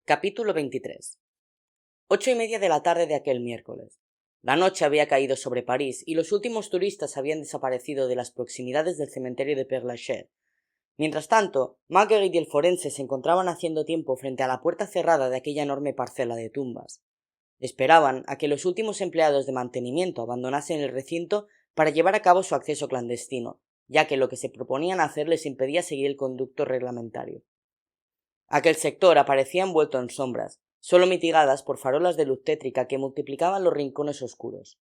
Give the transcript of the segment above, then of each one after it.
Capítulo 23. 8:30 de la tarde de aquel miércoles. La noche había caído sobre París y los últimos turistas habían desaparecido de las proximidades del cementerio de Père-Lachaise. Mientras tanto, Marguerite y el forense se encontraban haciendo tiempo frente a la puerta cerrada de aquella enorme parcela de tumbas. Esperaban a que los últimos empleados de mantenimiento abandonasen el recinto para llevar a cabo su acceso clandestino, ya que lo que se proponían hacer les impedía seguir el conducto reglamentario. Aquel sector aparecía envuelto en sombras, solo mitigadas por farolas de luz tétrica que multiplicaban los rincones oscuros.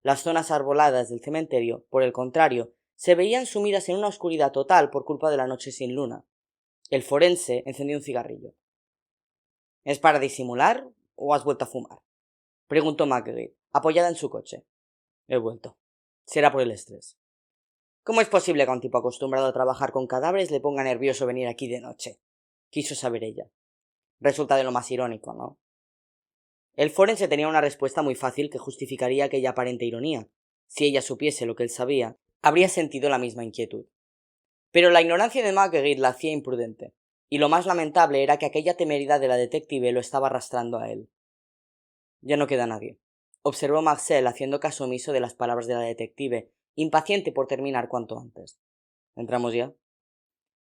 Las zonas arboladas del cementerio, por el contrario, se veían sumidas en una oscuridad total por culpa de la noche sin luna. El forense encendió un cigarrillo. —¿Es para disimular o has vuelto a fumar? —preguntó Marguerite, apoyada en su coche. —He vuelto. Será por el estrés. —¿Cómo es posible que a un tipo acostumbrado a trabajar con cadáveres le ponga nervioso venir aquí de noche? —quiso saber ella. Resulta de lo más irónico, ¿no? El forense tenía una respuesta muy fácil que justificaría aquella aparente ironía. Si ella supiese lo que él sabía, habría sentido la misma inquietud. Pero la ignorancia de Marguerite la hacía imprudente, y lo más lamentable era que aquella temeridad de la detective lo estaba arrastrando a él. —Ya no queda nadie —observó Marcel haciendo caso omiso de las palabras de la detective, impaciente por terminar cuanto antes. —¿Entramos ya?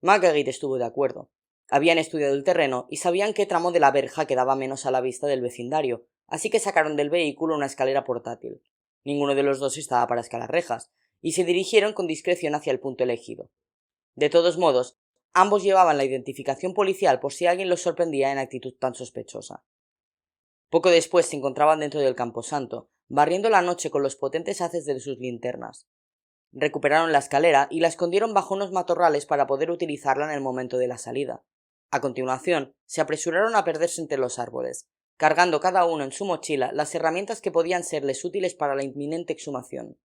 Marguerite estuvo de acuerdo. Habían estudiado el terreno y sabían qué tramo de la verja quedaba menos a la vista del vecindario, así que sacaron del vehículo una escalera portátil. Ninguno de los dos estaba para escalar rejas, y se dirigieron con discreción hacia el punto elegido. De todos modos, ambos llevaban la identificación policial por si alguien los sorprendía en actitud tan sospechosa. Poco después se encontraban dentro del camposanto, barriendo la noche con los potentes haces de sus linternas. Recuperaron la escalera y la escondieron bajo unos matorrales para poder utilizarla en el momento de la salida. A continuación, se apresuraron a perderse entre los árboles, cargando cada uno en su mochila las herramientas que podían serles útiles para la inminente exhumación.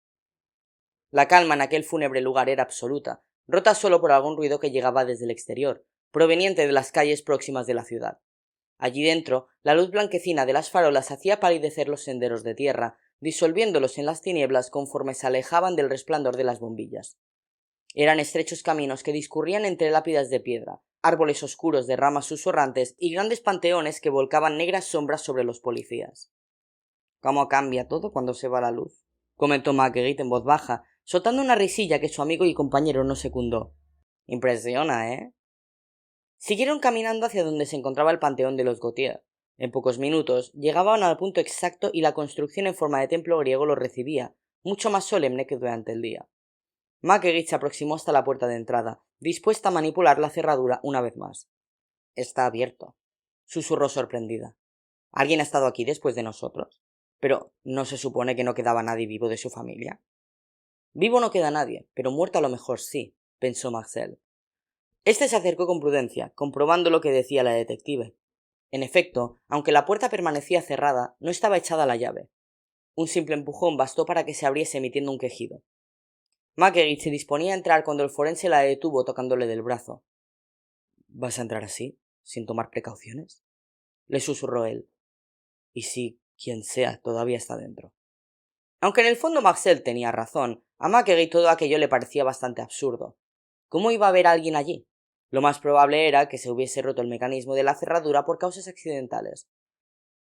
La calma en aquel fúnebre lugar era absoluta, rota solo por algún ruido que llegaba desde el exterior, proveniente de las calles próximas de la ciudad. Allí dentro, la luz blanquecina de las farolas hacía palidecer los senderos de tierra, disolviéndolos en las tinieblas conforme se alejaban del resplandor de las bombillas. Eran estrechos caminos que discurrían entre lápidas de piedra, árboles oscuros de ramas susurrantes y grandes panteones que volcaban negras sombras sobre los policías. —¿Cómo cambia todo cuando se va la luz? —comentó Marguerite en voz baja, soltando una risilla que su amigo y compañero no secundó. —Impresiona, ¿eh? Siguieron caminando hacia donde se encontraba el panteón de los Gautier. En pocos minutos llegaban al punto exacto y la construcción en forma de templo griego los recibía, mucho más solemne que durante el día. Marguerite se aproximó hasta la puerta de entrada, dispuesta a manipular la cerradura una vez más. —Está abierto —susurró sorprendida—. ¿Alguien ha estado aquí después de nosotros? Pero ¿no se supone que no quedaba nadie vivo de su familia? Vivo no queda nadie, pero muerto a lo mejor sí —pensó Marcel. Este se acercó con prudencia, comprobando lo que decía la detective. En efecto, aunque la puerta permanecía cerrada, no estaba echada la llave. Un simple empujón bastó para que se abriese emitiendo un quejido. Marguerite se disponía a entrar cuando el forense la detuvo tocándole del brazo. —¿Vas a entrar así, sin tomar precauciones? —le susurró él. —¿Y si quien sea todavía está dentro? Aunque en el fondo Marcel tenía razón, a Marguerite todo aquello le parecía bastante absurdo. ¿Cómo iba a haber alguien allí? Lo más probable era que se hubiese roto el mecanismo de la cerradura por causas accidentales.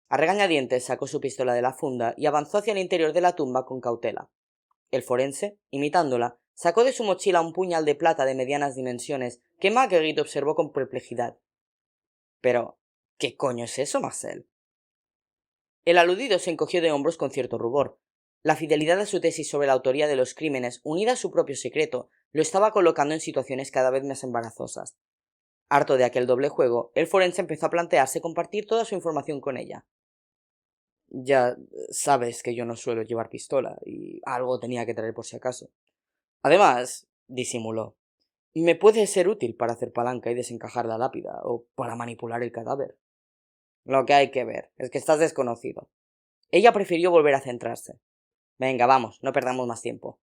A regañadientes sacó su pistola de la funda y avanzó hacia el interior de la tumba con cautela. El forense, imitándola, sacó de su mochila un puñal de plata de medianas dimensiones que Marguerite observó con perplejidad. —Pero, ¿qué coño es eso, Marcel? El aludido se encogió de hombros con cierto rubor. La fidelidad a su tesis sobre la autoría de los crímenes, unida a su propio secreto, lo estaba colocando en situaciones cada vez más embarazosas. Harto de aquel doble juego, el forense empezó a plantearse compartir toda su información con ella. —Ya sabes que yo no suelo llevar pistola, y algo tenía que traer por si acaso. Además, disimuló, me puede ser útil para hacer palanca y desencajar la lápida, o para manipular el cadáver. Lo que hay que ver es que estás desconocido. Ella prefirió volver a centrarse. Venga, vamos, no perdamos más tiempo.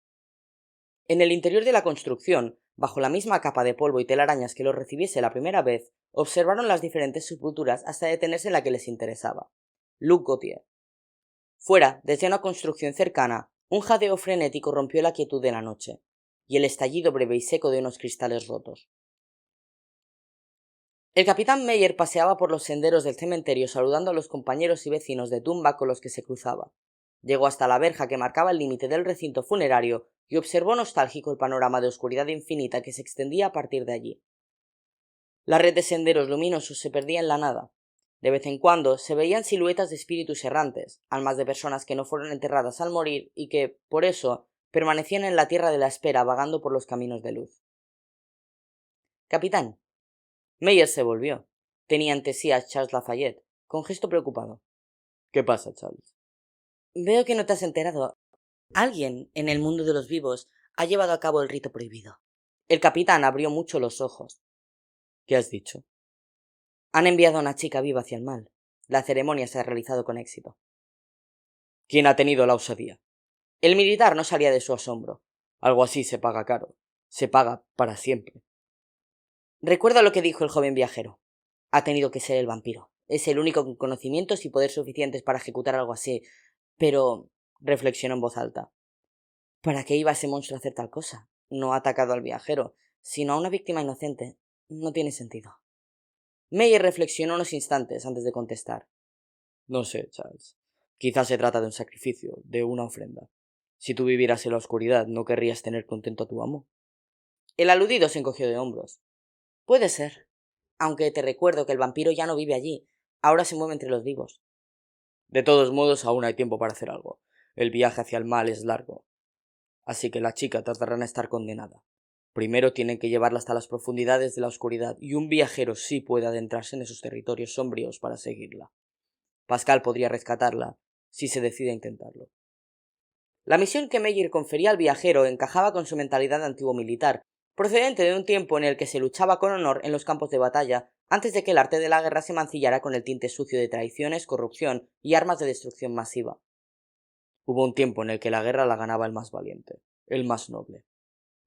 En el interior de la construcción, bajo la misma capa de polvo y telarañas que los recibiese la primera vez, observaron las diferentes sepulturas hasta detenerse en la que les interesaba. Luc Gautier. Fuera, desde una construcción cercana, un jadeo frenético rompió la quietud de la noche, y el estallido breve y seco de unos cristales rotos. El capitán Meyer paseaba por los senderos del cementerio saludando a los compañeros y vecinos de tumba con los que se cruzaba. Llegó hasta la verja que marcaba el límite del recinto funerario y observó nostálgico el panorama de oscuridad infinita que se extendía a partir de allí. La red de senderos luminosos se perdía en la nada. De vez en cuando se veían siluetas de espíritus errantes, almas de personas que no fueron enterradas al morir y que, por eso, permanecían en la tierra de la espera vagando por los caminos de luz. Capitán. Meyer se volvió. Tenía ante sí a Charles Lafayette, con gesto preocupado. ¿Qué pasa, Charles? Veo que no te has enterado. Alguien, en el mundo de los vivos, ha llevado a cabo el rito prohibido. El capitán abrió mucho los ojos. ¿Qué has dicho? Han enviado a una chica viva hacia el mal. La ceremonia se ha realizado con éxito. ¿Quién ha tenido la osadía? El militar no salía de su asombro. Algo así se paga caro. Se paga para siempre. Recuerda lo que dijo el joven viajero. Ha tenido que ser el vampiro. Es el único con conocimientos y poder suficientes para ejecutar algo así. Pero, reflexionó en voz alta, ¿para qué iba ese monstruo a hacer tal cosa? No ha atacado al viajero, sino a una víctima inocente. No tiene sentido. Meyer reflexionó unos instantes antes de contestar. No sé, Charles. Quizás se trata de un sacrificio, de una ofrenda. Si tú vivieras en la oscuridad, ¿no querrías tener contento a tu amo? El aludido se encogió de hombros. Puede ser. Aunque te recuerdo que el vampiro ya no vive allí. Ahora se mueve entre los vivos. De todos modos, aún hay tiempo para hacer algo. El viaje hacia el mal es largo. Así que la chica tardará en estar condenada. Primero tienen que llevarla hasta las profundidades de la oscuridad, y un viajero sí puede adentrarse en esos territorios sombríos para seguirla. Pascal podría rescatarla, si se decide a intentarlo. La misión que Meyer confería al viajero encajaba con su mentalidad de antiguo militar, procedente de un tiempo en el que se luchaba con honor en los campos de batalla, antes de que el arte de la guerra se mancillara con el tinte sucio de traiciones, corrupción y armas de destrucción masiva. Hubo un tiempo en el que la guerra la ganaba el más valiente, el más noble.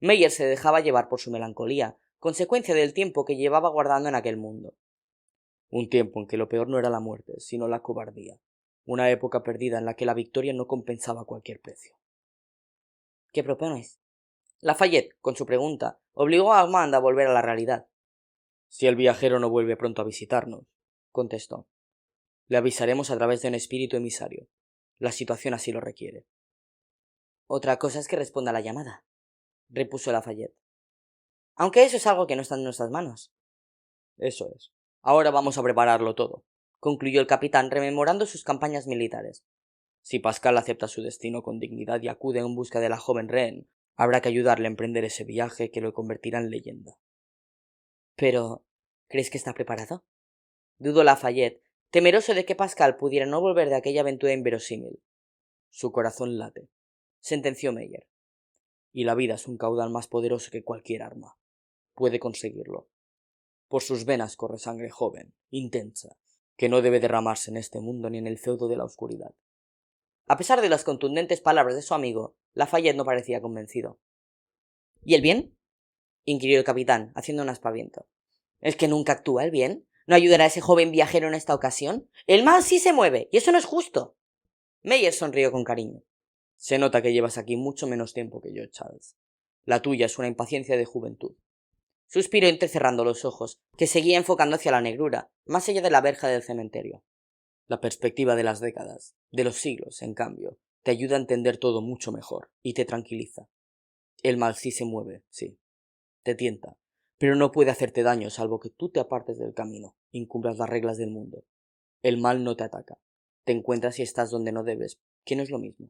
Meyer se dejaba llevar por su melancolía, consecuencia del tiempo que llevaba guardando en aquel mundo. Un tiempo en que lo peor no era la muerte, sino la cobardía. Una época perdida en la que la victoria no compensaba cualquier precio. ¿Qué propones? Lafayette, con su pregunta, obligó a Armand a volver a la realidad. Si el viajero no vuelve pronto a visitarnos, contestó, le avisaremos a través de un espíritu emisario. La situación así lo requiere. Otra cosa es que responda a la llamada, repuso Lafayette. Aunque eso es algo que no está en nuestras manos. Eso es. Ahora vamos a prepararlo todo, concluyó el capitán rememorando sus campañas militares. Si Pascal acepta su destino con dignidad y acude en busca de la joven rehén, habrá que ayudarle a emprender ese viaje que lo convertirá en leyenda. Pero, ¿crees que está preparado? Dudó Lafayette, temeroso de que Pascal pudiera no volver de aquella aventura inverosímil. Su corazón late, sentenció Meyer. Y la vida es un caudal más poderoso que cualquier arma. Puede conseguirlo. Por sus venas corre sangre joven, intensa, que no debe derramarse en este mundo ni en el feudo de la oscuridad. A pesar de las contundentes palabras de su amigo, Lafayette no parecía convencido. ¿Y el bien? Inquirió el capitán, haciendo un aspaviento. ¿Es que nunca actúa el bien? ¿No ayudará a ese joven viajero en esta ocasión? El mal sí se mueve, y eso no es justo. Meyer sonrió con cariño. Se nota que llevas aquí mucho menos tiempo que yo, Charles. La tuya es una impaciencia de juventud. Suspiró entrecerrando los ojos, que seguía enfocando hacia la negrura, más allá de la verja del cementerio. La perspectiva de las décadas, de los siglos, en cambio, te ayuda a entender todo mucho mejor, y te tranquiliza. El mal sí se mueve, sí. Te tienta, pero no puede hacerte daño salvo que tú te apartes del camino, incumplas las reglas del mundo. El mal no te ataca. Te encuentras y estás donde no debes, que no es lo mismo.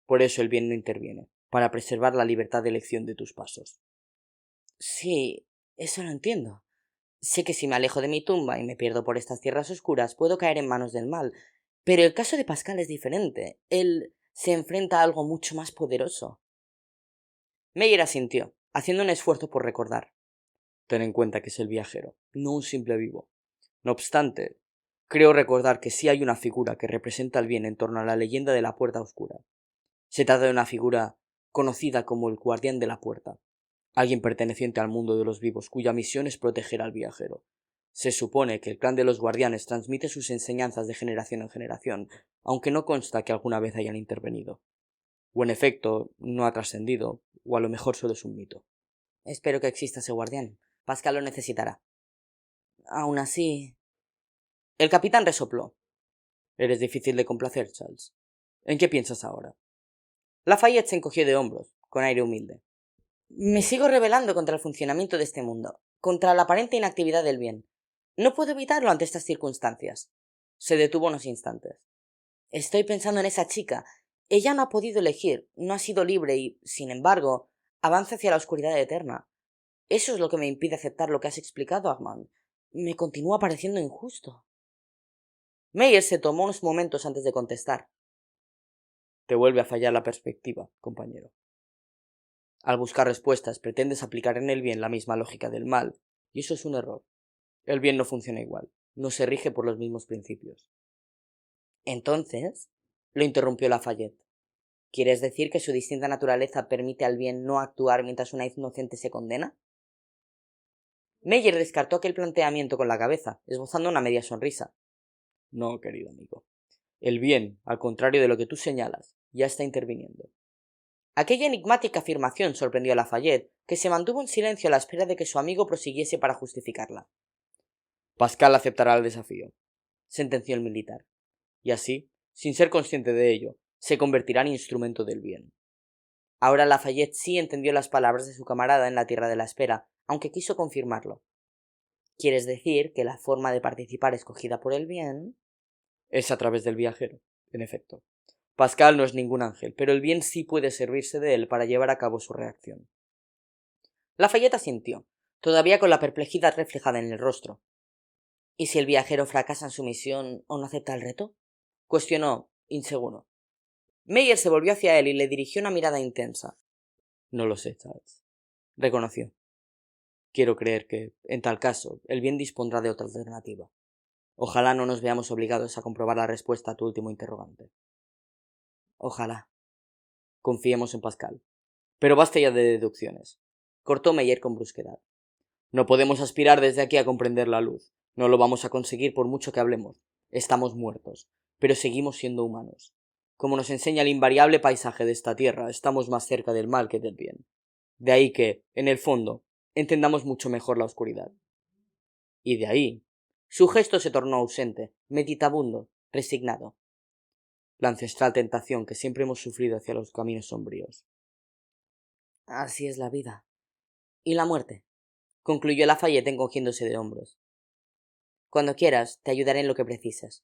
Por eso el bien no interviene, para preservar la libertad de elección de tus pasos. Sí, eso lo entiendo. Sé que si me alejo de mi tumba y me pierdo por estas tierras oscuras, puedo caer en manos del mal. Pero el caso de Pascal es diferente. Él se enfrenta a algo mucho más poderoso. Meyer asintió, haciendo un esfuerzo por recordar. Ten en cuenta que es el viajero, no un simple vivo. No obstante, creo recordar que sí hay una figura que representa el bien en torno a la leyenda de la puerta oscura. Se trata de una figura conocida como el guardián de la puerta, alguien perteneciente al mundo de los vivos cuya misión es proteger al viajero. Se supone que el clan de los guardianes transmite sus enseñanzas de generación en generación, aunque no consta que alguna vez hayan intervenido. O en efecto, no ha trascendido, o a lo mejor solo es un mito. Espero que exista ese guardián. Pascal lo necesitará. Aún así... El capitán resopló. Eres difícil de complacer, Charles. ¿En qué piensas ahora? Lafayette se encogió de hombros, con aire humilde. Me sigo rebelando contra el funcionamiento de este mundo, contra la aparente inactividad del bien. No puedo evitarlo ante estas circunstancias. Se detuvo unos instantes. Estoy pensando en esa chica. Ella no ha podido elegir, no ha sido libre y, sin embargo, avanza hacia la oscuridad eterna. Eso es lo que me impide aceptar lo que has explicado, Armand. Me continúa pareciendo injusto. Meyer se tomó unos momentos antes de contestar. Te vuelve a fallar la perspectiva, compañero. Al buscar respuestas pretendes aplicar en el bien la misma lógica del mal, y eso es un error. El bien no funciona igual, no se rige por los mismos principios. Entonces, lo interrumpió Lafayette. ¿Quieres decir que su distinta naturaleza permite al bien no actuar mientras una inocente se condena? Meyer descartó aquel planteamiento con la cabeza, esbozando una media sonrisa. No, querido amigo. El bien, al contrario de lo que tú señalas, ya está interviniendo. Aquella enigmática afirmación sorprendió a Lafayette, que se mantuvo en silencio a la espera de que su amigo prosiguiese para justificarla. Pascal aceptará el desafío, sentenció el militar, y así, sin ser consciente de ello, se convertirá en instrumento del bien. Ahora Lafayette sí entendió las palabras de su camarada en la tierra de la espera, aunque quiso confirmarlo. ¿Quieres decir que la forma de participar escogida por el bien es a través del viajero? En efecto. Pascal no es ningún ángel, pero el bien sí puede servirse de él para llevar a cabo su reacción. Lafayette asintió, todavía con la perplejidad reflejada en el rostro. ¿Y si el viajero fracasa en su misión o no acepta el reto? Cuestionó, inseguro. Meyer se volvió hacia él y le dirigió una mirada intensa. No lo sé, Charles, reconoció. Quiero creer que, en tal caso, el bien dispondrá de otra alternativa. Ojalá no nos veamos obligados a comprobar la respuesta a tu último interrogante. Ojalá. Confiemos en Pascal. Pero basta ya de deducciones. Cortó Meyer con brusquedad. No podemos aspirar desde aquí a comprender la luz. No lo vamos a conseguir por mucho que hablemos. Estamos muertos, pero seguimos siendo humanos. Como nos enseña el invariable paisaje de esta tierra, estamos más cerca del mal que del bien. De ahí que, en el fondo, entendamos mucho mejor la oscuridad. Y de ahí, su gesto se tornó ausente, meditabundo, resignado. La ancestral tentación que siempre hemos sufrido hacia los caminos sombríos. Así es la vida. ¿Y la muerte? Concluyó Lafayette encogiéndose de hombros. Cuando quieras, te ayudaré en lo que precises.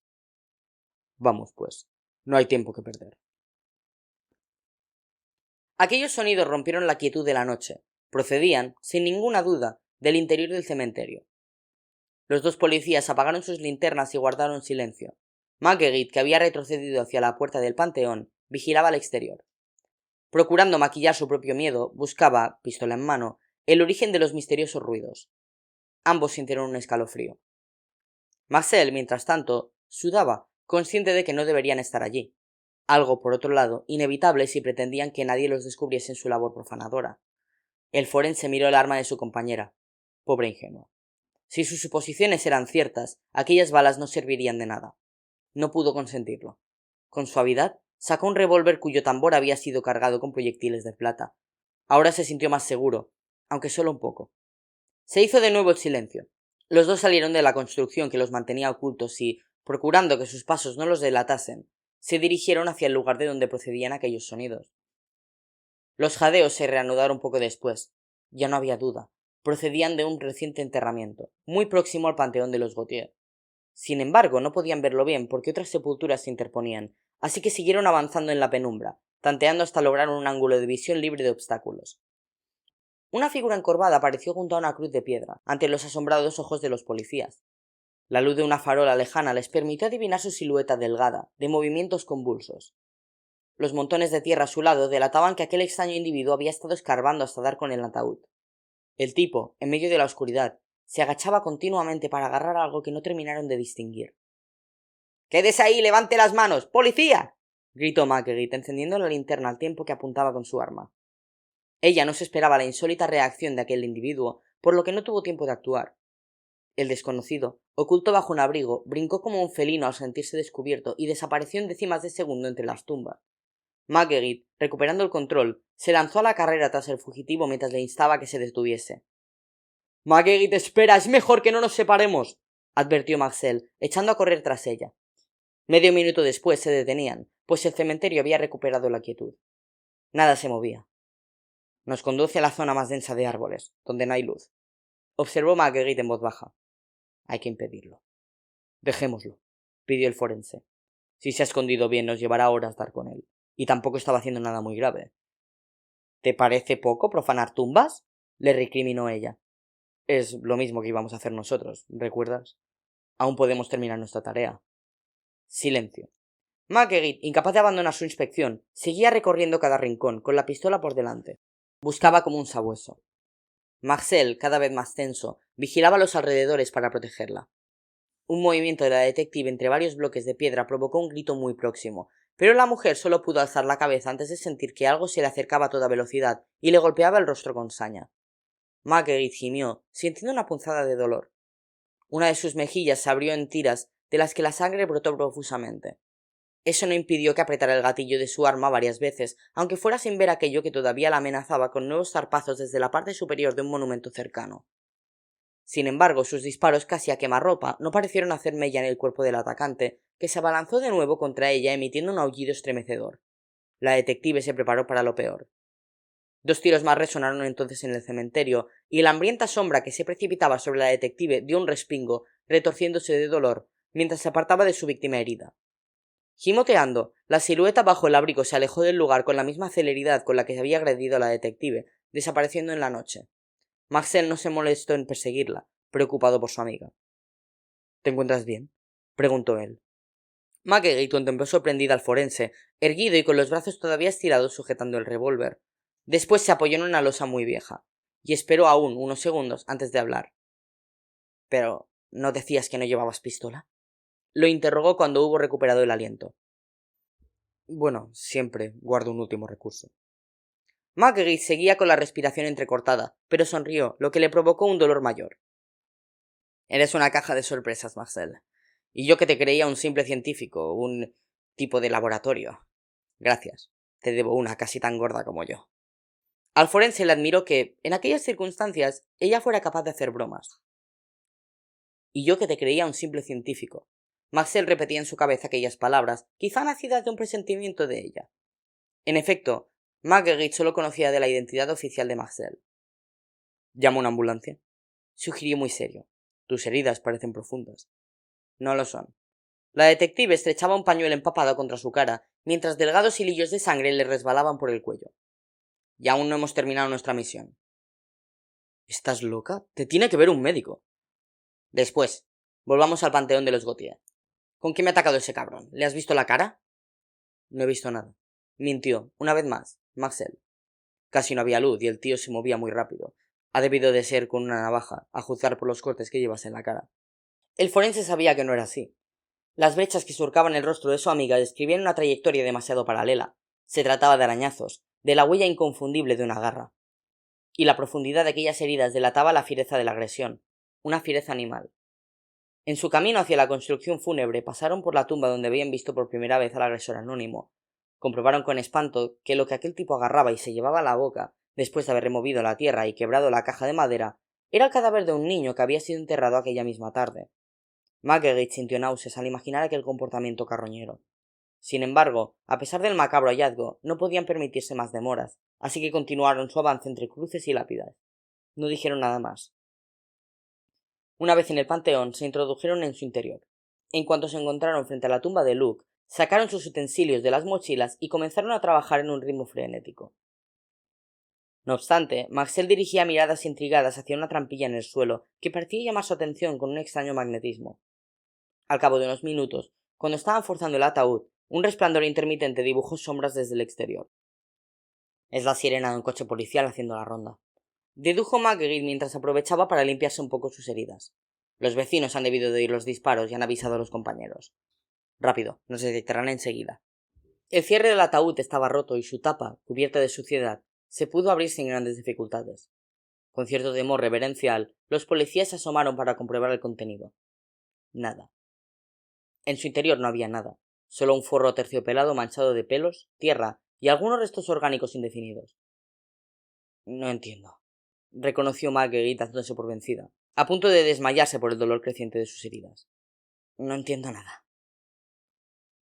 Vamos, pues. No hay tiempo que perder. Aquellos sonidos rompieron la quietud de la noche. Procedían, sin ninguna duda, del interior del cementerio. Los dos policías apagaron sus linternas y guardaron silencio. Marguerite, que había retrocedido hacia la puerta del panteón, vigilaba al exterior. Procurando maquillar su propio miedo, buscaba, pistola en mano, el origen de los misteriosos ruidos. Ambos sintieron un escalofrío. Marcel, mientras tanto, sudaba, consciente de que no deberían estar allí. Algo, por otro lado, inevitable si pretendían que nadie los descubriese en su labor profanadora. El forense miró el arma de su compañera. Pobre ingenuo. Si sus suposiciones eran ciertas, aquellas balas no servirían de nada. No pudo consentirlo. Con suavidad, sacó un revólver cuyo tambor había sido cargado con proyectiles de plata. Ahora se sintió más seguro, aunque solo un poco. Se hizo de nuevo el silencio. Los dos salieron de la construcción que los mantenía ocultos y, procurando que sus pasos no los delatasen, se dirigieron hacia el lugar de donde procedían aquellos sonidos. Los jadeos se reanudaron poco después. Ya no había duda. Procedían de un reciente enterramiento, muy próximo al panteón de los Gautier. Sin embargo, no podían verlo bien porque otras sepulturas se interponían, así que siguieron avanzando en la penumbra, tanteando hasta lograr un ángulo de visión libre de obstáculos. Una figura encorvada apareció junto a una cruz de piedra, ante los asombrados ojos de los policías. La luz de una farola lejana les permitió adivinar su silueta delgada, de movimientos convulsos. Los montones de tierra a su lado delataban que aquel extraño individuo había estado escarbando hasta dar con el ataúd. El tipo, en medio de la oscuridad, se agachaba continuamente para agarrar algo que no terminaron de distinguir. —¡Quédese ahí! ¡Levante las manos! ¡Policía! —gritó Marguerite, encendiendo la linterna al tiempo que apuntaba con su arma. Ella no se esperaba la insólita reacción de aquel individuo, por lo que no tuvo tiempo de actuar. El desconocido, oculto bajo un abrigo, brincó como un felino al sentirse descubierto y desapareció en décimas de segundo entre las tumbas. Marguerite, recuperando el control, se lanzó a la carrera tras el fugitivo mientras le instaba a que se detuviese. Marguerite, espera, es mejor que no nos separemos, advirtió Marcel, echando a correr tras ella. Medio minuto después se detenían, pues el cementerio había recuperado la quietud. Nada se movía. Nos conduce a la zona más densa de árboles, donde no hay luz, observó Marguerite en voz baja. Hay que impedirlo. Dejémoslo, pidió el forense. Si se ha escondido bien, nos llevará horas dar con él. Y tampoco estaba haciendo nada muy grave. ¿Te parece poco profanar tumbas? Le recriminó ella. Es lo mismo que íbamos a hacer nosotros, ¿recuerdas? Aún podemos terminar nuestra tarea. Silencio. Marguerite, incapaz de abandonar su inspección, seguía recorriendo cada rincón, con la pistola por delante. Buscaba como un sabueso. Marcel, cada vez más tenso, vigilaba los alrededores para protegerla. Un movimiento de la detective entre varios bloques de piedra provocó un grito muy próximo, pero la mujer solo pudo alzar la cabeza antes de sentir que algo se le acercaba a toda velocidad y le golpeaba el rostro con saña. Marguerite gimió, sintiendo una punzada de dolor. Una de sus mejillas se abrió en tiras de las que la sangre brotó profusamente. Eso no impidió que apretara el gatillo de su arma varias veces, aunque fuera sin ver aquello que todavía la amenazaba con nuevos zarpazos desde la parte superior de un monumento cercano. Sin embargo, sus disparos casi a quemarropa no parecieron hacer mella en el cuerpo del atacante, que se abalanzó de nuevo contra ella emitiendo un aullido estremecedor. La detective se preparó para lo peor. 2 tiros más resonaron entonces en el cementerio, y la hambrienta sombra que se precipitaba sobre la detective dio un respingo, retorciéndose de dolor, mientras se apartaba de su víctima herida. Gimoteando, la silueta bajo el abrigo se alejó del lugar con la misma celeridad con la que había agredido a la detective, desapareciendo en la noche. Marcel no se molestó en perseguirla, preocupado por su amiga. ¿Te encuentras bien? Preguntó él. Marguerite contempló sorprendida al forense, erguido y con los brazos todavía estirados sujetando el revólver. Después se apoyó en una losa muy vieja, y esperó aún unos segundos antes de hablar. —¿Pero no decías que no llevabas pistola? Lo interrogó cuando hubo recuperado el aliento. Bueno, siempre guardo un último recurso. Marguerite seguía con la respiración entrecortada, pero sonrió, lo que le provocó un dolor mayor. Eres una caja de sorpresas, Marcel. Y yo que te creía un simple científico, un tipo de laboratorio. Gracias. Te debo una casi tan gorda como yo. Al forense le admiró que, en aquellas circunstancias, ella fuera capaz de hacer bromas. Y yo que te creía un simple científico. Marcel repetía en su cabeza aquellas palabras, quizá nacidas de un presentimiento de ella. En efecto, Marguerite solo conocía de la identidad oficial de Marcel. —¿Llamo a una ambulancia? Sugirió muy serio. Tus heridas parecen profundas. No lo son. La detective estrechaba un pañuelo empapado contra su cara, mientras delgados hilillos de sangre le resbalaban por el cuello. Y aún no hemos terminado nuestra misión. ¿Estás loca? Te tiene que ver un médico. Después, volvamos al panteón de los Gautier. ¿Con qué me ha atacado ese cabrón? ¿Le has visto la cara? No he visto nada. Mintió, una vez más, Marcel. Casi no había luz y el tío se movía muy rápido. Ha debido de ser con una navaja, a juzgar por los cortes que llevas en la cara. El forense sabía que no era así. Las brechas que surcaban el rostro de su amiga describían una trayectoria demasiado paralela. Se trataba de arañazos, de la huella inconfundible de una garra. Y la profundidad de aquellas heridas delataba la fiereza de la agresión, una fiereza animal. En su camino hacia la construcción fúnebre pasaron por la tumba donde habían visto por primera vez al agresor anónimo. Comprobaron con espanto que lo que aquel tipo agarraba y se llevaba a la boca, después de haber removido la tierra y quebrado la caja de madera, era el cadáver de un niño que había sido enterrado aquella misma tarde. Marguerite sintió náuseas al imaginar aquel comportamiento carroñero. Sin embargo, a pesar del macabro hallazgo, no podían permitirse más demoras, así que continuaron su avance entre cruces y lápidas. No dijeron nada más. Una vez en el panteón, se introdujeron en su interior. En cuanto se encontraron frente a la tumba de Luke, sacaron sus utensilios de las mochilas y comenzaron a trabajar en un ritmo frenético. No obstante, Marcel dirigía miradas intrigadas hacia una trampilla en el suelo, que parecía llamar su atención con un extraño magnetismo. Al cabo de unos minutos, cuando estaban forzando el ataúd, un resplandor intermitente dibujó sombras desde el exterior. Es la sirena de un coche policial haciendo la ronda, dedujo Marguerite mientras aprovechaba para limpiarse un poco sus heridas. Los vecinos han debido de oír los disparos y han avisado a los compañeros. Rápido, nos detectarán enseguida. El cierre del ataúd estaba roto y su tapa, cubierta de suciedad, se pudo abrir sin grandes dificultades. Con cierto temor reverencial, los policías se asomaron para comprobar el contenido. Nada. En su interior no había nada, solo un forro terciopelado manchado de pelos, tierra y algunos restos orgánicos indefinidos. No entiendo. reconoció Marguerite dándose por vencida, a punto de desmayarse por el dolor creciente de sus heridas. No entiendo nada.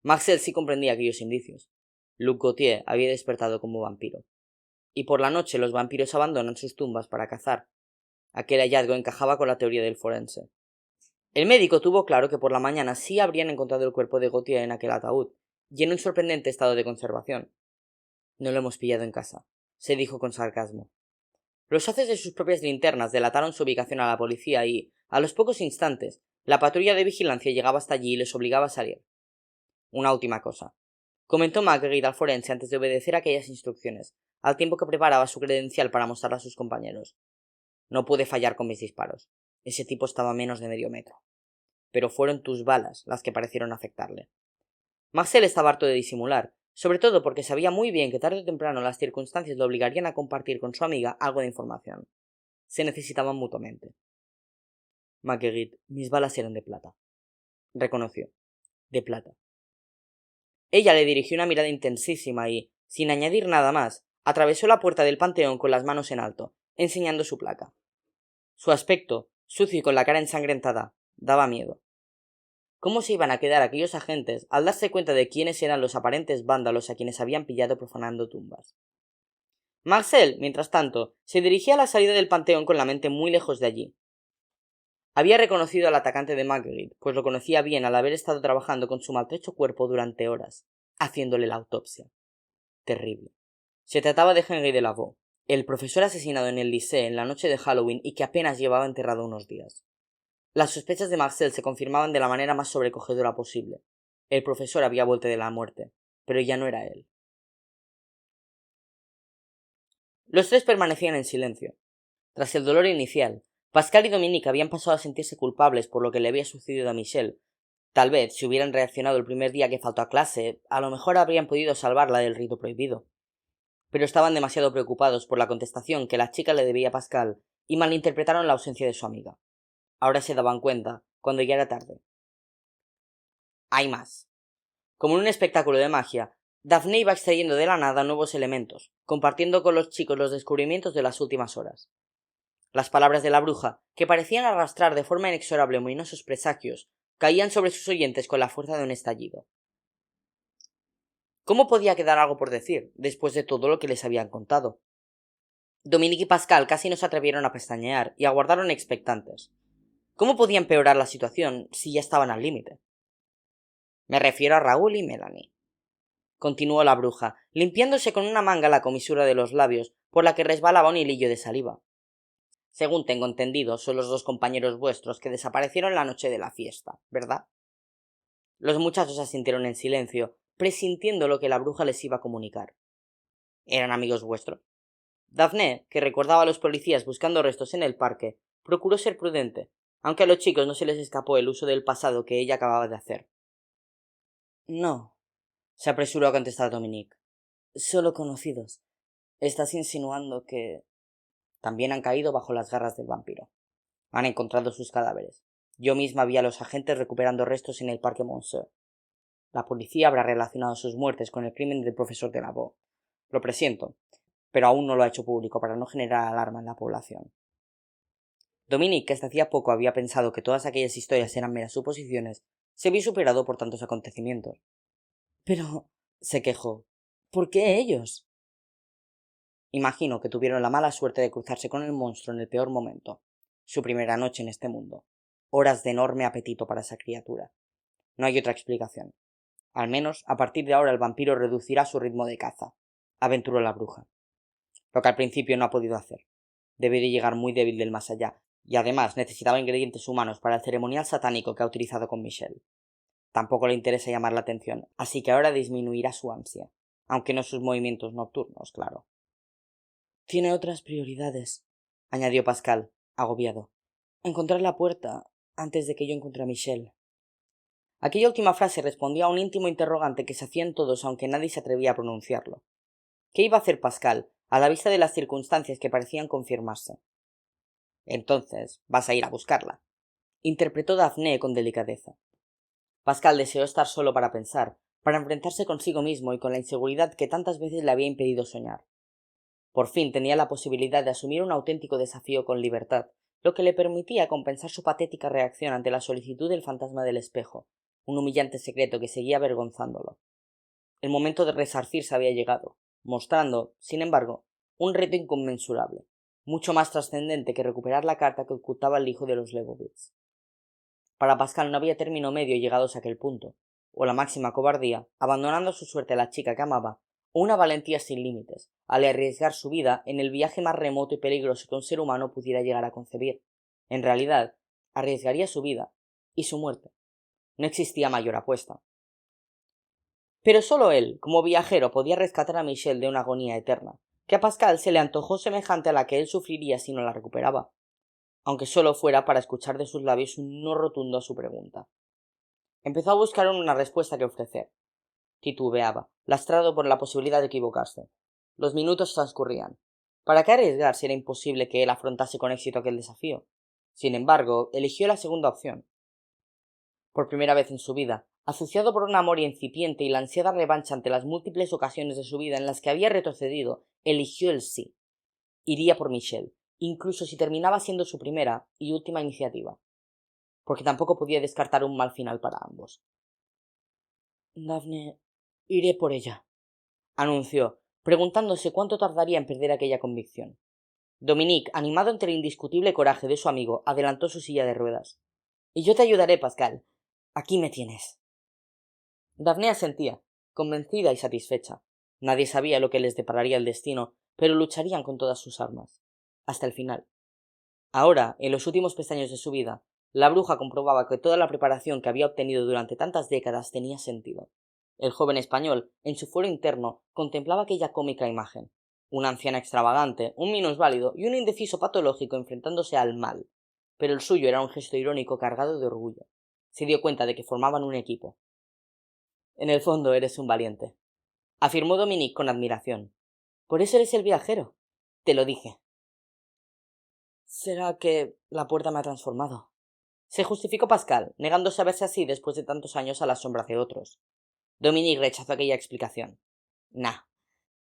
Marcel sí comprendía aquellos indicios. Luc Gauthier había despertado como vampiro, y por la noche los vampiros abandonan sus tumbas para cazar. Aquel hallazgo encajaba con la teoría del forense. El médico tuvo claro que por la mañana sí habrían encontrado el cuerpo de Gauthier en aquel ataúd, y en un sorprendente estado de conservación. No lo hemos pillado en casa, se dijo con sarcasmo. Los haces de sus propias linternas delataron su ubicación a la policía y, a los pocos instantes, la patrulla de vigilancia llegaba hasta allí y les obligaba a salir. Una última cosa, comentó Marguerite al forense antes de obedecer aquellas instrucciones, al tiempo que preparaba su credencial para mostrarla a sus compañeros. No pude fallar con mis disparos. Ese tipo estaba a menos de medio metro. Pero fueron tus balas las que parecieron afectarle. Marcel estaba harto de disimular, sobre todo porque sabía muy bien que tarde o temprano las circunstancias lo obligarían a compartir con su amiga algo de información. Se necesitaban mutuamente. Marguerite, mis balas eran de plata. Reconoció. De plata. Ella le dirigió una mirada intensísima y, sin añadir nada más, atravesó la puerta del panteón con las manos en alto, enseñando su placa. Su aspecto, sucio y con la cara ensangrentada, daba miedo. ¿Cómo se iban a quedar aquellos agentes al darse cuenta de quiénes eran los aparentes vándalos a quienes habían pillado profanando tumbas? Marcel, mientras tanto, se dirigía a la salida del panteón con la mente muy lejos de allí. Había reconocido al atacante de Marguerite, pues lo conocía bien al haber estado trabajando con su maltrecho cuerpo durante horas, haciéndole la autopsia. Terrible. Se trataba de Henri de Lavaux, el profesor asesinado en el Lycée en la noche de Halloween y que apenas llevaba enterrado unos días. Las sospechas de Marcel se confirmaban de la manera más sobrecogedora posible. El profesor había vuelto de la muerte, pero ya no era él. Los tres permanecían en silencio. Tras el dolor inicial, Pascal y Dominique habían pasado a sentirse culpables por lo que le había sucedido a Michelle. Tal vez, si hubieran reaccionado el primer día que faltó a clase, a lo mejor habrían podido salvarla del rito prohibido. Pero estaban demasiado preocupados por la contestación que la chica le debía a Pascal y malinterpretaron la ausencia de su amiga. Ahora se daban cuenta, cuando ya era tarde. Hay más. Como en un espectáculo de magia, Daphne iba extrayendo de la nada nuevos elementos, compartiendo con los chicos los descubrimientos de las últimas horas. Las palabras de la bruja, que parecían arrastrar de forma inexorable ominosos presagios, caían sobre sus oyentes con la fuerza de un estallido. ¿Cómo podía quedar algo por decir, después de todo lo que les habían contado? Dominique y Pascal casi no se atrevieron a pestañear y aguardaron expectantes. ¿Cómo podía empeorar la situación si ya estaban al límite? Me refiero a Raúl y Melanie, continuó la bruja, limpiándose con una manga la comisura de los labios, por la que resbalaba un hilillo de saliva. Según tengo entendido, son los dos compañeros vuestros que desaparecieron la noche de la fiesta, ¿verdad? Los muchachos asintieron en silencio, presintiendo lo que la bruja les iba a comunicar. ¿Eran amigos vuestros? Daphne, que recordaba a los policías buscando restos en el parque, procuró ser prudente, aunque a los chicos no se les escapó el uso del pasado que ella acababa de hacer. No, se apresuró a contestar Dominique. Solo conocidos. Estás insinuando que también han caído bajo las garras del vampiro. Han encontrado sus cadáveres. Yo misma vi a los agentes recuperando restos en el parque Monceau. La policía habrá relacionado sus muertes con el crimen del profesor de Lavaux. Lo presiento, pero aún no lo ha hecho público para no generar alarma en la población. Dominique, que hasta hacía poco había pensado que todas aquellas historias eran meras suposiciones, se vio superado por tantos acontecimientos. Pero, se quejó, ¿por qué ellos? Imagino que tuvieron la mala suerte de cruzarse con el monstruo en el peor momento, su primera noche en este mundo, horas de enorme apetito para esa criatura. No hay otra explicación. Al menos, a partir de ahora el vampiro reducirá su ritmo de caza, aventuró la bruja. Lo que al principio no ha podido hacer. Debe de llegar muy débil del más allá, y además necesitaba ingredientes humanos para el ceremonial satánico que ha utilizado con Michelle. Tampoco le interesa llamar la atención, así que ahora disminuirá su ansia, aunque no sus movimientos nocturnos, claro. Tiene otras prioridades, añadió Pascal, agobiado. Encontrar la puerta antes de que yo encuentre a Michelle. Aquella última frase respondía a un íntimo interrogante que se hacían todos aunque nadie se atrevía a pronunciarlo. ¿Qué iba a hacer Pascal, a la vista de las circunstancias que parecían confirmarse? Entonces, vas a ir a buscarla, interpretó Daphne con delicadeza. Pascal deseó estar solo para pensar, para enfrentarse consigo mismo y con la inseguridad que tantas veces le había impedido soñar. Por fin tenía la posibilidad de asumir un auténtico desafío con libertad, lo que le permitía compensar su patética reacción ante la solicitud del fantasma del espejo, un humillante secreto que seguía avergonzándolo. El momento de resarcirse había llegado, mostrando, sin embargo, un reto inconmensurable, mucho más trascendente que recuperar la carta que ocultaba el hijo de los Leibowitz. Para Pascal no había término medio llegados a aquel punto, o la máxima cobardía, abandonando a su suerte a la chica que amaba, o una valentía sin límites, al arriesgar su vida en el viaje más remoto y peligroso que un ser humano pudiera llegar a concebir. En realidad, arriesgaría su vida y su muerte. No existía mayor apuesta. Pero solo él, como viajero, podía rescatar a Michelle de una agonía eterna, que a Pascal se le antojó semejante a la que él sufriría si no la recuperaba, aunque solo fuera para escuchar de sus labios un no rotundo a su pregunta. Empezó a buscar una respuesta que ofrecer. Titubeaba, lastrado por la posibilidad de equivocarse. Los minutos transcurrían. ¿Para qué arriesgar si era imposible que él afrontase con éxito aquel desafío? Sin embargo, eligió la segunda opción. Por primera vez en su vida, asociado por un amor incipiente y la ansiada revancha ante las múltiples ocasiones de su vida en las que había retrocedido, eligió el sí. Iría por Michelle, incluso si terminaba siendo su primera y última iniciativa, porque tampoco podía descartar un mal final para ambos. Daphne, iré por ella, anunció, preguntándose cuánto tardaría en perder aquella convicción. Dominique, animado ante el indiscutible coraje de su amigo, adelantó su silla de ruedas. Y yo te ayudaré, Pascal. Aquí me tienes. Daphne asentía, convencida y satisfecha. Nadie sabía lo que les depararía el destino, pero lucharían con todas sus armas, hasta el final. Ahora, en los últimos pestaños de su vida, la bruja comprobaba que toda la preparación que había obtenido durante tantas décadas tenía sentido. El joven español, en su fuero interno, contemplaba aquella cómica imagen. Una anciana extravagante, un minusválido y un indeciso patológico enfrentándose al mal. Pero el suyo era un gesto irónico cargado de orgullo. Se dio cuenta de que formaban un equipo. En el fondo eres un valiente, afirmó Dominique con admiración. Por eso eres el viajero. Te lo dije. ¿Será que la puerta me ha transformado? Se justificó Pascal, negándose a verse así después de tantos años a la sombra de otros. Dominique rechazó aquella explicación. Nah.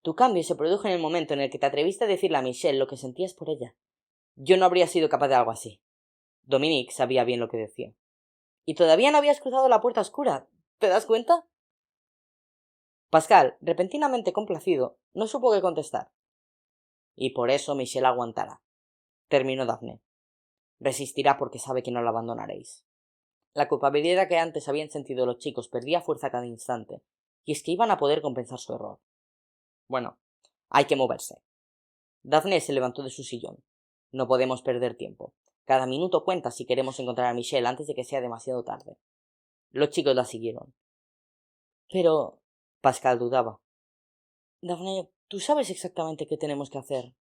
Tu cambio se produjo en el momento en el que te atreviste a decirle a Michelle lo que sentías por ella. Yo no habría sido capaz de algo así. Dominique sabía bien lo que decía. Y todavía no habías cruzado la puerta oscura. ¿Te das cuenta? Pascal, repentinamente complacido, no supo qué contestar. Y por eso Michelle aguantará, terminó Daphne. Resistirá porque sabe que no la abandonaréis. La culpabilidad que antes habían sentido los chicos perdía fuerza cada instante, y es que iban a poder compensar su error. Bueno, hay que moverse. Daphne se levantó de su sillón. No podemos perder tiempo. Cada minuto cuenta si queremos encontrar a Michelle antes de que sea demasiado tarde. Los chicos la siguieron. Pero Pascal dudaba. Daphne, ¿tú sabes exactamente qué tenemos que hacer?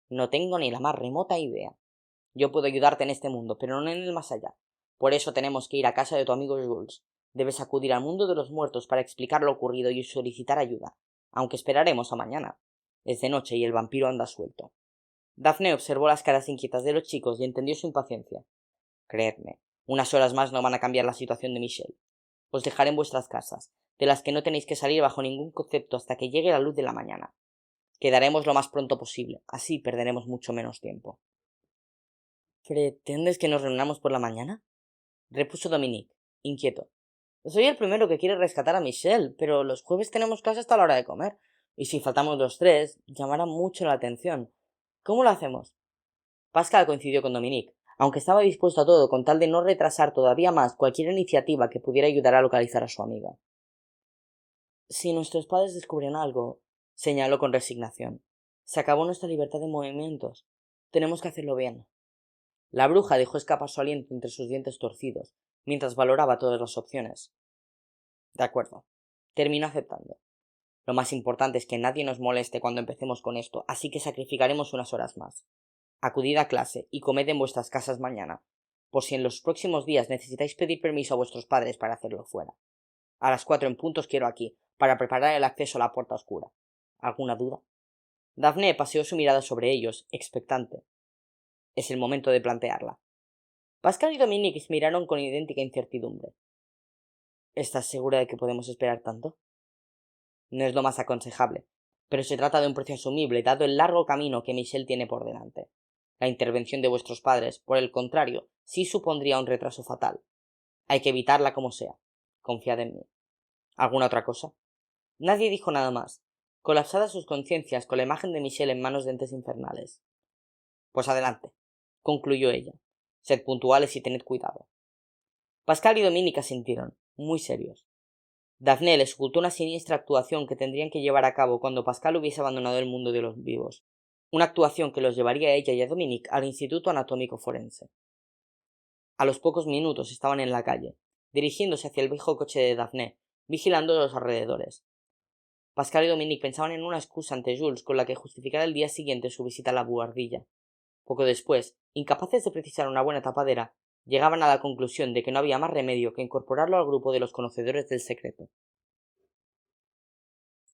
No tengo ni la más remota idea. Yo puedo ayudarte en este mundo, pero no en el más allá. Por eso tenemos que ir a casa de tu amigo Jules. Debes acudir al mundo de los muertos para explicar lo ocurrido y solicitar ayuda, aunque esperaremos a mañana. Es de noche y el vampiro anda suelto. Daphne observó las caras inquietas de los chicos y entendió su impaciencia. Creedme, unas horas más no van a cambiar la situación de Michelle. Os dejaré en vuestras casas, de las que no tenéis que salir bajo ningún concepto hasta que llegue la luz de la mañana. Quedaremos lo más pronto posible, así perderemos mucho menos tiempo. ¿Pretendes que nos reunamos por la mañana? Repuso Dominique, inquieto. Soy el primero que quiere rescatar a Michelle, pero los jueves tenemos clase hasta la hora de comer, y si faltamos los tres, llamará mucho la atención. ¿Cómo lo hacemos? Pascal coincidió con Dominique, aunque estaba dispuesto a todo con tal de no retrasar todavía más cualquier iniciativa que pudiera ayudar a localizar a su amiga. Si nuestros padres descubren algo, señaló con resignación, se acabó nuestra libertad de movimientos. Tenemos que hacerlo bien. La bruja dejó escapar su aliento entre sus dientes torcidos, mientras valoraba todas las opciones. De acuerdo. Terminó aceptando. Lo más importante es que nadie nos moleste cuando empecemos con esto, así que sacrificaremos unas horas más. Acudid a clase y comed en vuestras casas mañana, por si en los próximos días necesitáis pedir permiso a vuestros padres para hacerlo fuera. A las 4 en punto os quiero aquí, para preparar el acceso a la puerta oscura. ¿Alguna duda? Daphne paseó su mirada sobre ellos, expectante. Es el momento de plantearla. Pascal y Dominique miraron con idéntica incertidumbre. ¿Estás segura de que podemos esperar tanto? No es lo más aconsejable. pero se trata de un precio asumible dado el largo camino que Michel tiene por delante. La intervención de vuestros padres, por el contrario, sí supondría un retraso fatal. Hay que evitarla como sea. Confiad en mí. ¿Alguna otra cosa? Nadie dijo nada más, colapsadas sus conciencias con la imagen de Michel en manos de entes infernales. Pues adelante, concluyó ella. Sed puntuales y tened cuidado. Pascal y Dominique asintieron, muy serios. Daphne les ocultó una siniestra actuación que tendrían que llevar a cabo cuando Pascal hubiese abandonado el mundo de los vivos, una actuación que los llevaría a ella y a Dominique al Instituto Anatómico Forense. A los pocos minutos estaban en la calle, dirigiéndose hacia el viejo coche de Daphne, vigilando los alrededores. Pascal y Dominique pensaban en una excusa ante Jules con la que justificar el día siguiente su visita a la buhardilla. Poco después, incapaces de precisar una buena tapadera, llegaban a la conclusión de que no había más remedio que incorporarlo al grupo de los conocedores del secreto.